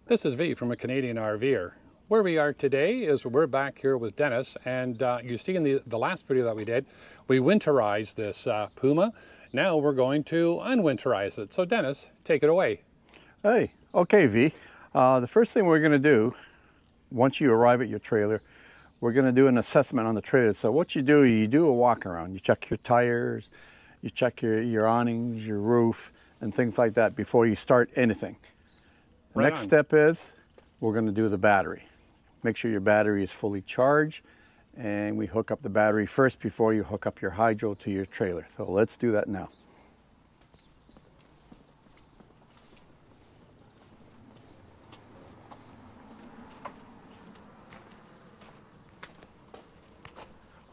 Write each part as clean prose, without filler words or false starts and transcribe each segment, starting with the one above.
This is V from a Canadian RVer. Where we are today is we're back here with Dennis, and you see in the last video that we did, we winterized this Puma. Now we're going to unwinterize it. So Dennis, take it away. Hey, okay V. The first thing we're going to do, once you arrive at your trailer, we're going to do an assessment on the trailer. So what you do a walk around. You check your tires, you check your awnings, your roof, and things like that before you start anything. The next step is we're going to do the battery. Make sure your battery is fully charged, and we hook up the battery first before you hook up your hydro to your trailer. So let's do that now.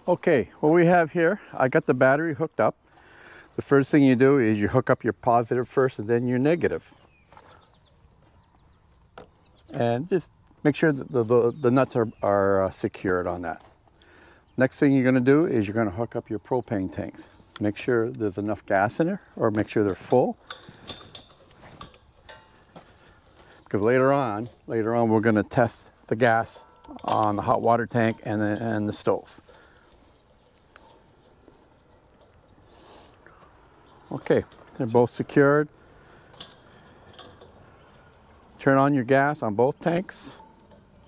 Okay, what we have here, I got the battery hooked up. The first thing you do is you hook up your positive first and then your negative. And just make sure that the nuts are secured on that. Next thing you're going to do is you're going to hook up your propane tanks. Make sure there's enough gas in there, or make sure they're full. Because later on we're going to test the gas on the hot water tank and the stove. Okay, they're both secured. Turn on your gas on both tanks.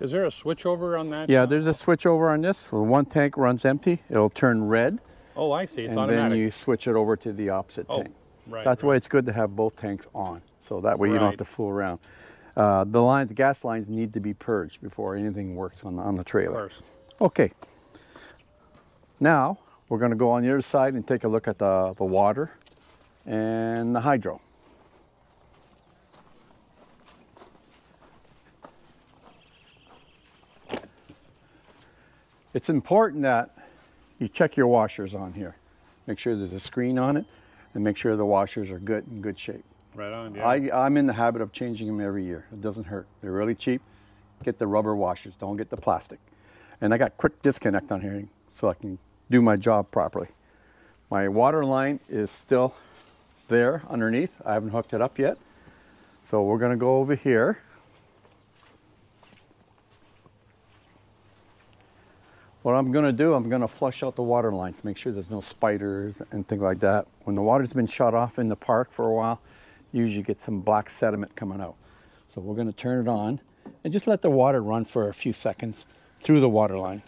Is there a switch over on that? Yeah, there's a switch over on this. When one tank runs empty, it'll turn red. Oh, I see. It's and automatic. Then you switch it over to the opposite tank. Right. That's why it's good to have both tanks on. So that way you don't have to fool around. The gas lines need to be purged before anything works on the trailer. Of course. Okay. Now we're going to go on the other side and take a look at the water and the hydro. It's important that you check your washers on here. Make sure there's a screen on it and make sure the washers are in good shape. Right on, yeah. I'm in the habit of changing them every year. It doesn't hurt. They're really cheap. Get the rubber washers, don't get the plastic. And I got quick disconnect on here so I can do my job properly. My water line is still there underneath. I haven't hooked it up yet. So we're going to go over here. What I'm going to do, I'm going to flush out the water lines, make sure there's no spiders and things like that. When the water's been shut off in the park for a while, you usually get some black sediment coming out. So we're going to turn it on and just let the water run for a few seconds through the water line.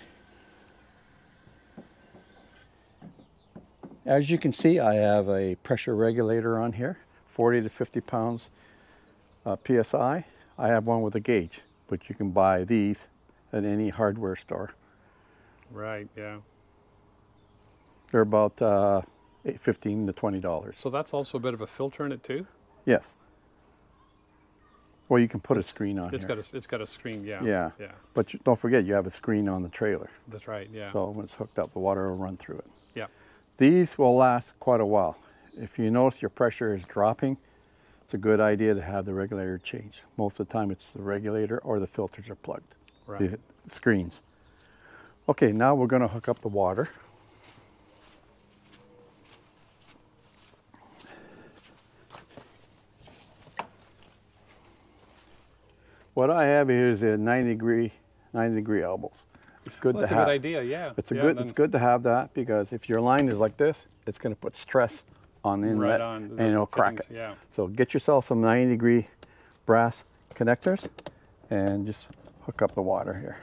As you can see, I have a pressure regulator on here, 40 to 50 pounds PSI. I have one with a gauge, but you can buy these at any hardware store. Right, yeah. They're about $15 to $20. So that's also a bit of a filter in it too? Yes. Well, you can put a screen on It's got a screen, yeah. Yeah. But don't forget, you have a screen on the trailer. That's right, yeah. So when it's hooked up, the water will run through it. Yeah. These will last quite a while. If you notice your pressure is dropping, it's a good idea to have the regulator changed. Most of the time it's the regulator or the filters are plugged. Right. The screens. Okay, now we're going to hook up the water. What I have here is a 90 degree elbows. It's good to have. That's a good idea, yeah. It's good to have that, because if your line is like this, it's going to put stress on the inlet and it'll crack it. Yeah. So get yourself some 90 degree brass connectors and just hook up the water here.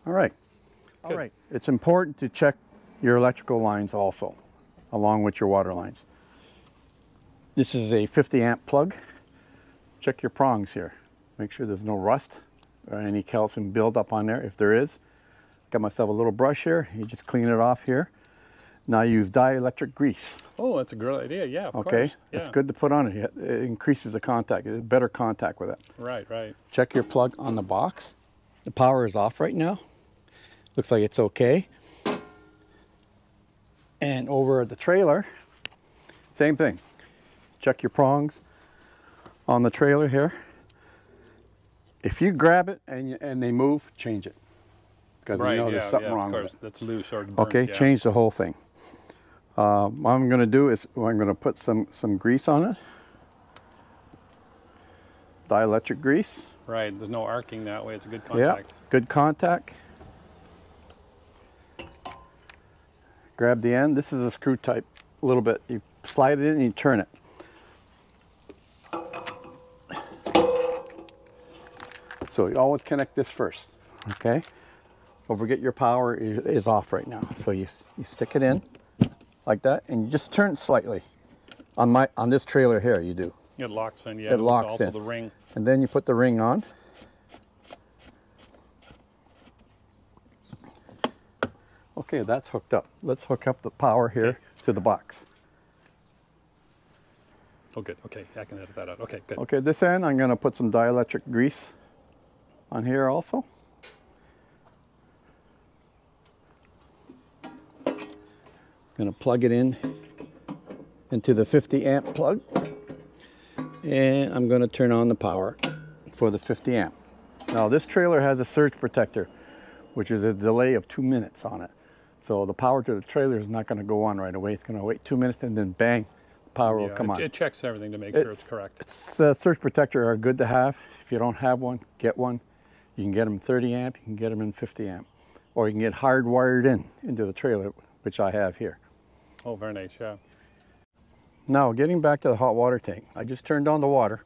All right. All right. It's important to check your electrical lines also, along with your water lines. This is a 50 amp plug. Check your prongs here. Make sure there's no rust or any calcium buildup on there. If there is, got myself a little brush here. You just clean it off here. Now use dielectric grease. Oh, that's a great idea, yeah, of course. Okay, yeah. It's good to put on it. It increases the contact, better contact with it. Right, right. Check your plug on the box. The power is off right now. Looks like it's okay. And over at the trailer, same thing. Check your prongs on the trailer here. If you grab it and they move, change it. Because you know there's something wrong with it. That's loose or burnt, Okay, change the whole thing. What I'm going to do is I'm going to put some grease on it. Dielectric grease. Right, there's no arcing that way. It's a good contact. Yeah, good contact. Grab the end. This is a screw type, a little bit. You slide it in and you turn it. So you always connect this first, okay? Don't forget your power is off right now. So you stick it in like that and you just turn it slightly. On this trailer here you do. It locks in, yeah. It locks also in. the ring. And then you put the ring on. Okay, that's hooked up. Let's hook up the power here to the box. Oh, good. Okay, I can edit that out. Okay, good. Okay, this end, I'm going to put some dielectric grease on here also. Going to plug it in into the 50 amp plug. And I'm going to turn on the power for the 50 amp. Now this trailer has a surge protector, which is a delay of 2 minutes on it. So the power to the trailer is not going to go on right away. It's going to wait 2 minutes and then bang, the power will come on. It checks everything to make sure it's correct. Surge protector are good to have. If you don't have one, get one. You can get them in 30 amp, you can get them in 50 amp. Or you can get hardwired into the trailer, which I have here. Oh, very nice, yeah. Now, getting back to the hot water tank, I just turned on the water.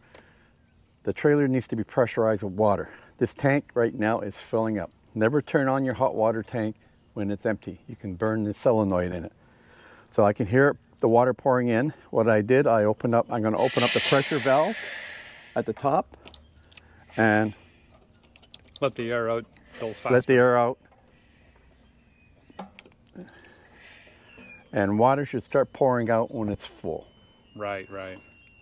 The trailer needs to be pressurized with water. This tank right now is filling up. Never turn on your hot water tank when it's empty. You can burn the solenoid in it. So I can hear the water pouring in. What I did, I'm going to open up the pressure valve at the top and let the air out. Fills faster. Let the air out. And water should start pouring out when it's full. Right, right.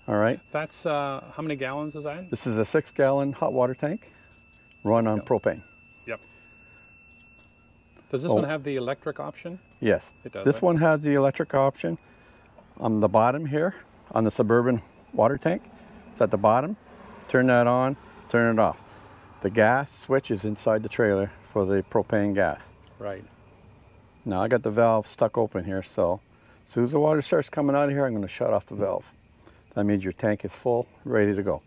All right. That's, how many gallons is that? This is a 6-gallon hot water tank run on propane. Yep. Does this one have the electric option? Yes. It does. This one has the electric option on the bottom here, on the Suburban water tank. It's at the bottom. Turn that on, turn it off. The gas switch is inside the trailer for the propane gas. Right. Now I got the valve stuck open here, so as soon as the water starts coming out of here, I'm going to shut off the valve. That means your tank is full, ready to go.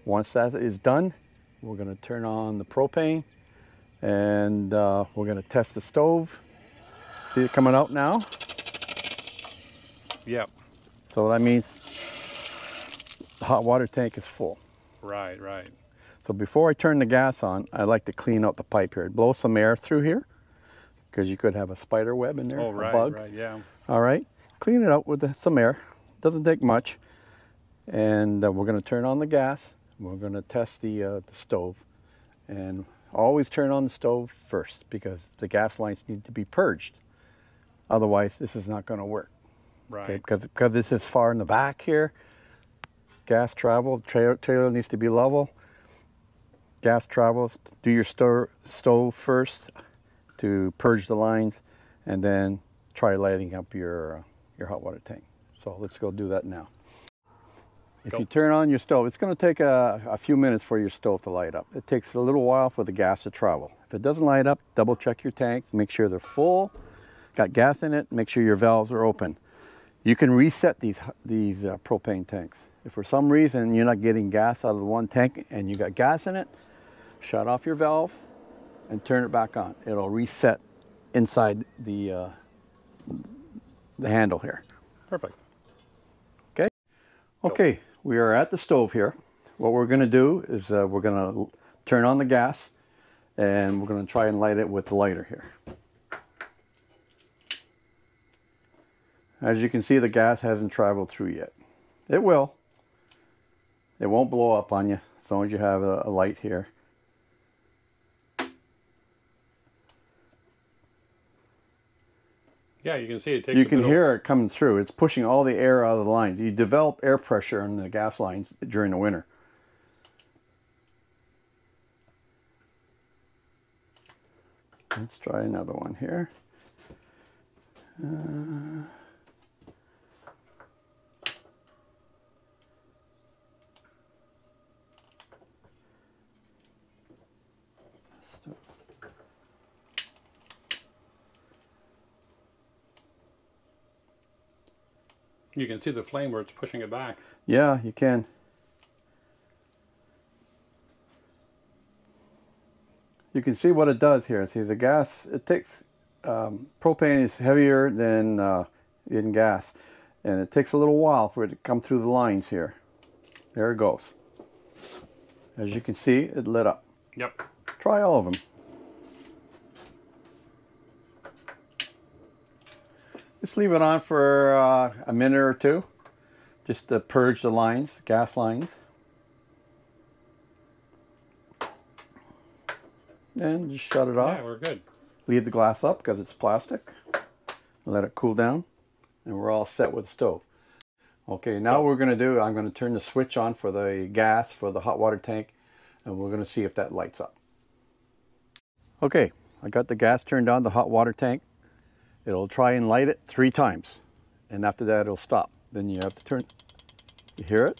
Once that is done, we're going to turn on the propane and we're going to test the stove. See it coming out now? Yep. So that means the hot water tank is full. Right, right. So before I turn the gas on, I like to clean out the pipe here. Blow some air through here because you could have a spider web in there, oh, right, a bug. Right, yeah. All right, clean it out with some air. Doesn't take much. And we're going to turn on the gas. We're going to test the stove. And always turn on the stove first because the gas lines need to be purged. Otherwise, this is not going to work. Right. Okay? Because this is far in the back here. Gas travel, trailer needs to be level. Gas travels, do your stove first to purge the lines, and then try lighting up your hot water tank. So let's go do that now. If you turn on your stove, it's going to take a few minutes for your stove to light up. It takes a little while for the gas to travel. If it doesn't light up, double check your tank, make sure they're full, got gas in it, make sure your valves are open. You can reset these propane tanks. If for some reason you're not getting gas out of the one tank and you got gas in it, shut off your valve and turn it back on. It'll reset inside the handle here. Perfect. Okay. Okay, we are at the stove here. What we're going to do is we're going to turn on the gas and we're going to try and light it with the lighter here. As you can see, the gas hasn't traveled through yet. It will. It won't blow up on you as long as you have a light here. Yeah, you can see it takes. You can hear it coming through. It's pushing all the air out of the line. You develop air pressure in the gas lines during the winter. Let's try another one here. You can see the flame where it's pushing it back. Yeah, you can. You can see what it does here. See, the gas, it takes, propane is heavier than in gas. And it takes a little while for it to come through the lines here. There it goes. As you can see, it lit up. Yep. Try all of them. Just leave it on for a minute or two, just to purge the lines, the gas lines. And just shut it off. Yeah, we're good. Leave the glass up because it's plastic. Let it cool down, and we're all set with the stove. Okay, now what we're going to do, I'm going to turn the switch on for the gas for the hot water tank, and we're going to see if that lights up. Okay, I got the gas turned on the hot water tank. It'll try and light it 3 times, and after that it'll stop. Then you have to turn, you hear it?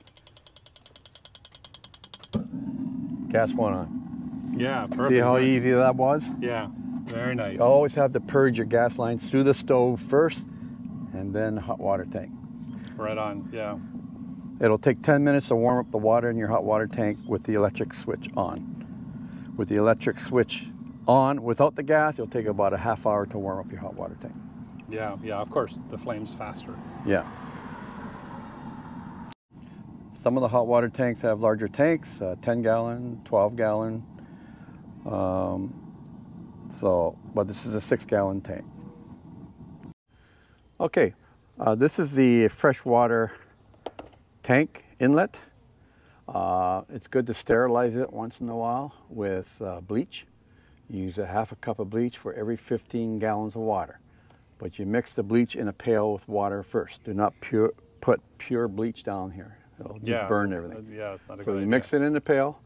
Gas went on. Yeah, perfect. See how easy that was? Yeah, very nice. You always have to purge your gas lines through the stove first, and then the hot water tank. Right on, yeah. It'll take 10 minutes to warm up the water in your hot water tank with the electric switch on. With the electric switch on, without the gas, it'll take about a half hour to warm up your hot water tank. Yeah, yeah, of course, the flame's faster. Yeah. Some of the hot water tanks have larger tanks, 10 gallon, 12 gallon. But this is a 6 gallon tank. Okay, this is the freshwater tank inlet. It's good to sterilize it once in a while with bleach. You use a half a cup of bleach for every 15 gallons of water. But you mix the bleach in a pail with water first. Do not put pure bleach down here. It'll just burn everything. Yeah, not a good So you idea. mix it in the pail,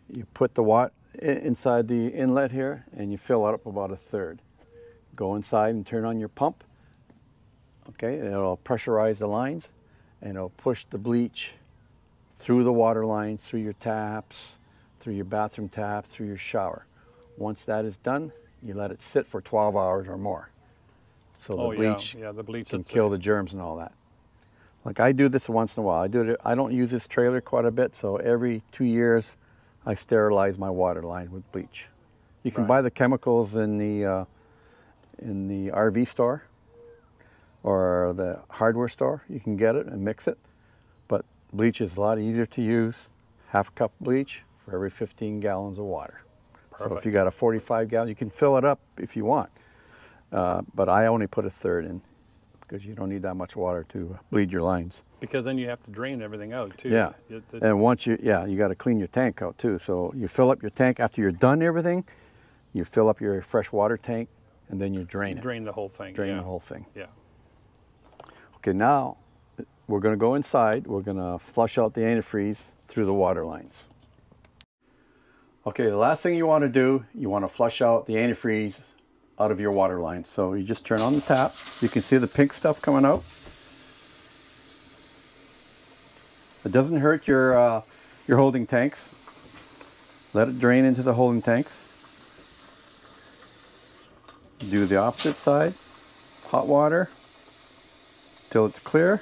you put the water inside the inlet here, and you fill it up about a third. Go inside and turn on your pump. Okay, it'll pressurize the lines, and it'll push the bleach through the water lines, through your taps, through your bathroom tap, through your shower. Once that is done, you let it sit for 12 hours or more. So the bleach, the bleach can kill the germs and all that. Like I do this once in a while. I don't use this trailer quite a bit, so every 2 years I sterilize my water line with bleach. You can buy the chemicals in the RV store or the hardware store. You can get it and mix it, but bleach is a lot easier to use. Half a cup bleach for every 15 gallons of water. Perfect. So if you got a 45 gallon, you can fill it up if you want. But I only put a third in because you don't need that much water to bleed your lines. Because then you have to drain everything out too. Yeah, and once you got to clean your tank out too. So you fill up your tank after you're done everything. You fill up your fresh water tank, and then you drain it. Drain the whole thing. Drain the whole thing. Yeah. Okay, now we're going to go inside. We're going to flush out the antifreeze through the water lines. Okay, the last thing you want to do, you want to flush out the antifreeze out of your water lines. So you just turn on the tap. You can see the pink stuff coming out. It doesn't hurt your holding tanks. Let it drain into the holding tanks. Do the opposite side, hot water, till it's clear.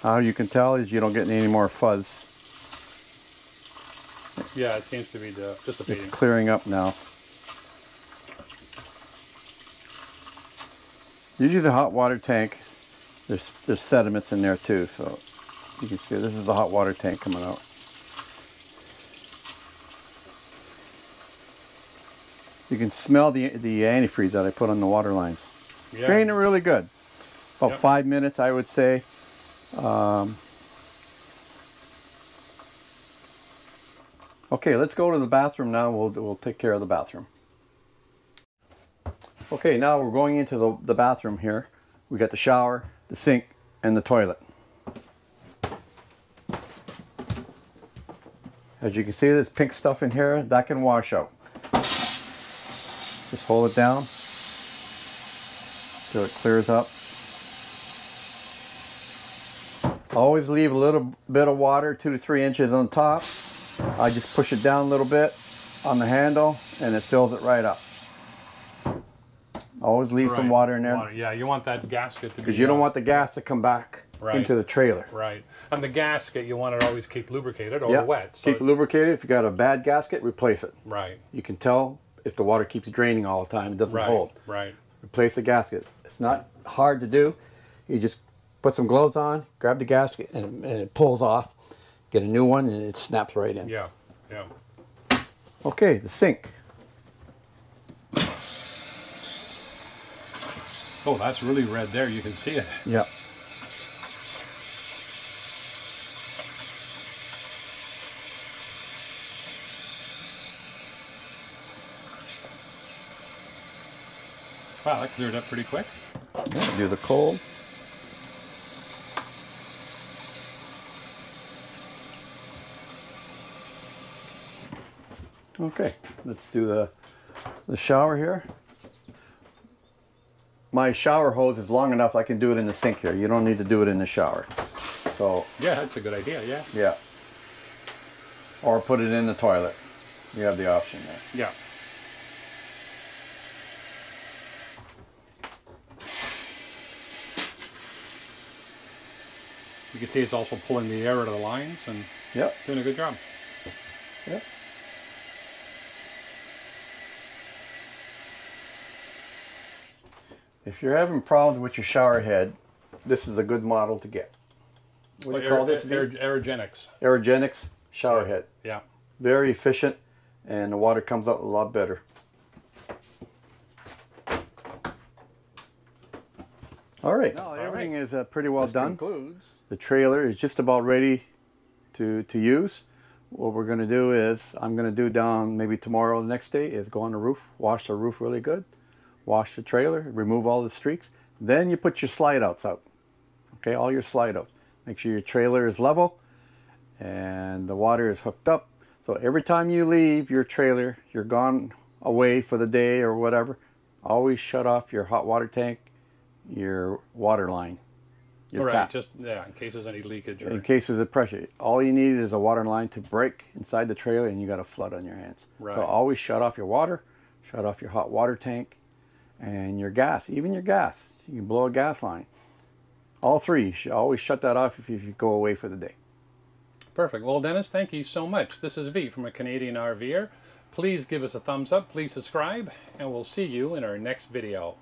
How you can tell is you don't get any more fuzz. Yeah, it seems to be dissipating. It's clearing up now. Usually the hot water tank, there's sediments in there too, so you can see this is the hot water tank coming out. You can smell the antifreeze that I put on the water lines. Yeah. Drain it really good. About 5 minutes, I would say. Okay, let's go to the bathroom now. We'll take care of the bathroom. Okay, now we're going into the bathroom here. We got the shower, the sink, and the toilet. As you can see, there's pink stuff in here that can wash out. Just hold it down so it clears up. Always leave a little bit of water, 2 to 3 inches on top. I just push it down a little bit on the handle and it fills it right up. Always leave some water in there. Yeah, you want that gasket to be... Because you don't want the gas to come back into the trailer. Right. And the gasket, you want to always keep lubricated or wet. So keep it lubricated. If you got a bad gasket, replace it. Right. You can tell if the water keeps draining all the time, it doesn't hold. Right. Replace the gasket. It's not hard to do. You just put some gloves on, grab the gasket, and it pulls off. Get a new one, and it snaps right in. Yeah, yeah. Okay, the sink. Oh, that's really red there. You can see it. Yeah. Wow, that cleared up pretty quick. Yeah, do the cold. Okay, let's do the shower here. My shower hose is long enough I can do it in the sink here. You don't need to do it in the shower. So yeah, that's a good idea, yeah. Yeah. Or put it in the toilet. You have the option there. Yeah. You can see it's also pulling the air out of the lines and doing a good job. Yep. If you're having problems with your shower head, this is a good model to get. What do you call this? Aerogenics. Aerogenics shower head. Yeah. Very efficient, and the water comes out a lot better. All right. Now everything is pretty well done. The trailer is just about ready to use. What we're going to do is, I'm going to do down maybe tomorrow or the next day, is go on the roof, wash the roof really good, wash the trailer, remove all the streaks. Then you put your slide outs out. Okay, all your slide outs. Make sure your trailer is level and the water is hooked up. So every time you leave your trailer, you're gone away for the day or whatever, always shut off your hot water tank, your water line. Your tap. Just in case there's any leakage. Or... In case there's a pressure. All you need is a water line to break inside the trailer and you got a flood on your hands. Right. So always shut off your water, shut off your hot water tank, and your gas, even your gas. You can blow a gas line. All three, you should always shut that off if you go away for the day. Perfect. Well, Dennis, thank you so much. This is V from A Canadian RVer. Please give us a thumbs up, please subscribe, and we'll see you in our next video.